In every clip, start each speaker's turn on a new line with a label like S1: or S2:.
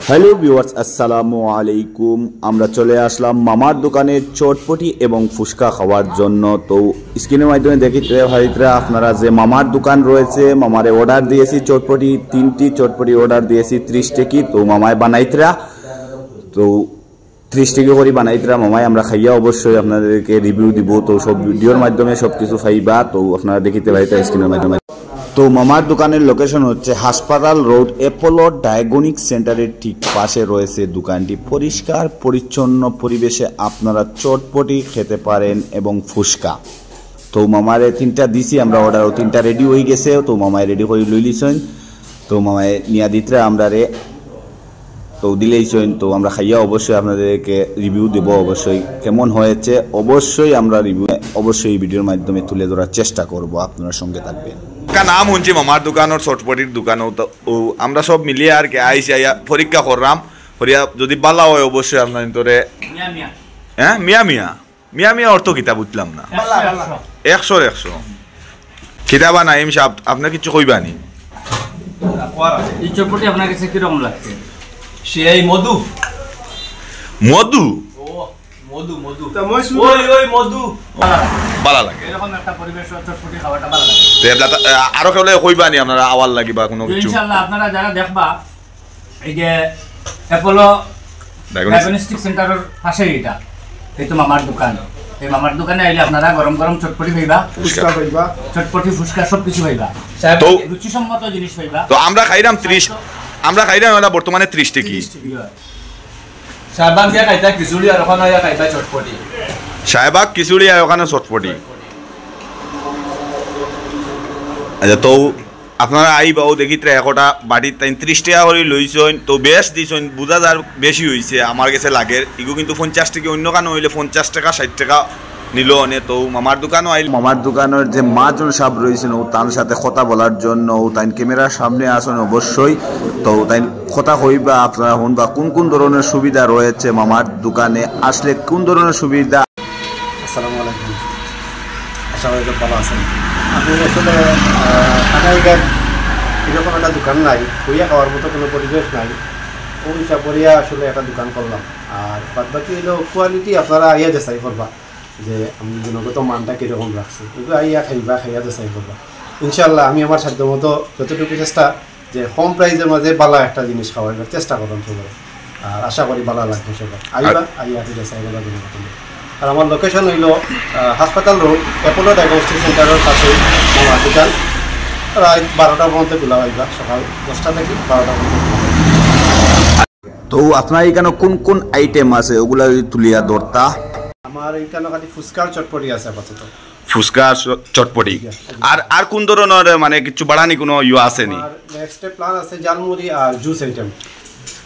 S1: Hello viewers, আসসালামু আলাইকুম। আমরা চলে আসলাম মামার দোকানে চটপটি এবং ফুচকা খাওয়ার জন্য। তো স্ক্রিনের মাধ্যমে দেখিতে ভাইরা আপনারা যে মামার দোকান রয়েছে, মামারে অর্ডার দিয়েছি চটপটি, 3টি চটপটি অর্ডার দিয়েছি 30 টাকি। তো মামায় বানাইতরা, তো 30 টাকা করে বানাইতরা মামায় আমরা খাইয়া অবশ্যই আপনাদেরকে রিভিউ দিব। তো সব ভিডিওর মাধ্যমে সব কিছু পাইবা, তো আপনারা দেখিতে ভাইরা স্ক্রিনের মাধ্যমে। তো মামার দোকানের লোকেশন হচ্ছে হাসপাতাল রোড, অ্যাপোলো ডায়াগনস্টিক সেন্টারের ঠিক পাশে রয়েছে দোকানটি। পরিষ্কার পরিচ্ছন্ন পরিবেশে আপনারা চটপটি খেতে পারেন এবং ফুচকা। তো মামারে 3টা দিছি আমরা অর্ডার, 3টা রেডি হয়ে গেছে। তো মামায় রেডি করে লই লিছেন, তো মামায় নিয়া দিতরা আমরা রে তো দিলেইছেন। তো আমরা খাইয়া অবশ্যই আপনাদেরকে রিভিউ দেব, অবশ্যই কেমন হয়েছে অবশ্যই আমরা রিভিউ অবশ্যই এই ভিডিওর মাধ্যমে তুলে ধরার চেষ্টা করব। আপনার সঙ্গে থাকবেন।
S2: নাম শুনছি মামার দোকান আর চটপটির দোকান, আমরা সব মিলিয়ে আর কি আইসি আইয়া পরীক্ষা করলাম। করিয়া যদি বালা হয় অবশ্যই আপনার তোরে হ্যাঁ মিয়া মিয়া মিয়া মিয়া অর্থ কিতাব বুঝলাম না। 100 কিতাবা নাইম সাহেব আপনার কিছু কইবানি?
S3: এই চটপটি আপনার কাছে কিরকম লাগছে? সেই মধু
S2: মধু
S3: মধু মধু ওই মধু
S2: ভালো লাগে,
S3: এরকম একটা পরিবেশ চটপটি খাওয়াটা ভালো লাগে।
S2: আরো কেউ কইবানি আপনারা আওয়াল লাগিবা কোনো কিছু?
S3: ইনশাআল্লাহ আপনারা যারা দেখবা এই যে অ্যাপোলো ডায়াগনস্টিক সেন্টারের পাশে এটা, এই তো মামার দোকান। এই মামার দোকানে আইলে আপনারা গরম গরম চটপটি পাইবা, ফুচকা পাইবা, চটপটি ফুচকা সবকিছু পাইবা, তো রুচিসম্মত জিনিস পাইবা।
S2: তো আমরা খাইলাম 30, আমরা খাইলাম এটা বর্তমানে 30 টাকা।
S3: শাহবাগ দিয়া খাইতা খিচুড়ি আর ওখানে খাইতা চটপটি,
S2: শাহবাগ খিচুড়ি আর ওখানে চটপটি। আচ্ছা, তো আপনারা আইবাও দেখিতে একটা বাড়ির 30 টাকা করে লইছেন, তো বেশ দিছেন, বুঝা যার বেশি হয়েছে আমার কাছে লাগে। এগু কিন্তু 50 টাকা, অন্য কানো হইলে 50 টাকা 60 টাকা নিল অনে। তো মামার দোকানও আইল,
S1: মামার দোকানের যে মাজন সাহেব রয়েছেন ও তার সাথে কথা বলার জন্য, ও তাই ক্যামেরার সামনে আসেন অবশ্যই। তো তাই কথা হইবা আপনারা শুনবা কোন কোন ধরনের সুবিধা রয়েছে মামার দোকানে আসলে, কোন ধরনের সুবিধা।
S4: আসসালামু আলাইকুম, আশা করি ভালো আছেন। আপনি আসলে ঢাকায় এরকম একটা দোকান নাই, কইয়া খাওয়ার মতো কোনো পরিবেশ নাই, ওই হিসাব করিয়া আসলে একটা দোকান করলাম। আর বাদ বাকি হলো কোয়ালিটি আপনারা আইয়া যাচাই করবা যে আমি গুণগত মানটা কীরকম রাখছি, এগুলো আইয়া খাইয়া যাচাই করবা। ইনশাল্লাহ আমি আমার সাধ্য মতো যতটুকু চেষ্টা যে কম প্রাইজের মাঝে ভালো একটা জিনিস খাওয়াইবার চেষ্টা করলাম সবাই, আর আশা করি ভালো লাগবে সবাই। আইয়া যাচাই করবা গুণগত। আর আমার লোকেশন হইল হাসপাতাল রোড, অ্যাপোলো ডায়াগনস্টিক সেন্টারের পাশে আমার দোকান। রাত 12টা পর্যন্ত খোলা পাইবা, সকাল 10টা থেকে 12টা পর্যন্ত।
S1: তো আপনার এখানে কোন কোন আইটেম আছে ওগুলা তুলিয়া ধরতা?
S4: আমার এইখানে খালি ফুচকার চটপটি আছে আপাতত।
S2: ফুচকা চটপটি আর কোন ধরনের মানে কিছু বাড়ানি কোনো ইয়ে আছে নি?
S4: নেক্সট প্ল্যান আছে জালমুড়ি আর জুস আইটেম।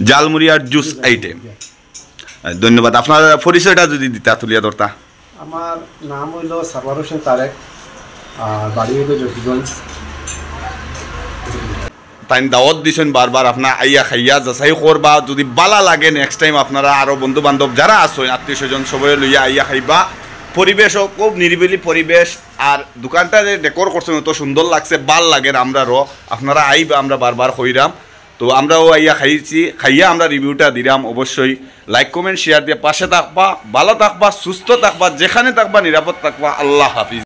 S2: জালমুড়ি আর জুস আইটেম, ধন্যবাদ। আপনার পরিচয়টা যদি দিতা তুলিয়া ধরতা।
S4: আমার নাম হইল সারওয়ার হোসেন তারেক, আর বাড়ি হইল জকিগঞ্জ।
S2: তাই দাওয়াত দিছেন বারবার, আপনার আইয়া খাইয়া যাচাই করবা, যদি বালা লাগে নেক্সট টাইম আপনারা আরো বন্ধু বান্ধব যারা আছেন আত্মীয় স্বজন সবাই লইয়া আইয়া খাইবা। পরিবেশও খুব নিরিবিলি পরিবেশ, আর দোকানটা যে ডেকোর করছেন অত সুন্দর লাগছে, ভাল লাগে আমরারও। আপনারা আইবা, আমরা বারবার কইরাম। তো আমরাও আইয়া খাইছি, খাইয়া আমরা রিভিউটা দিলাম। অবশ্যই লাইক কমেন্ট শেয়ার দিয়ে পাশে থাকবা, ভালো থাকবা, সুস্থ থাকবা, যেখানে থাকবা নিরাপদ থাকবা। আল্লাহ হাফিজ।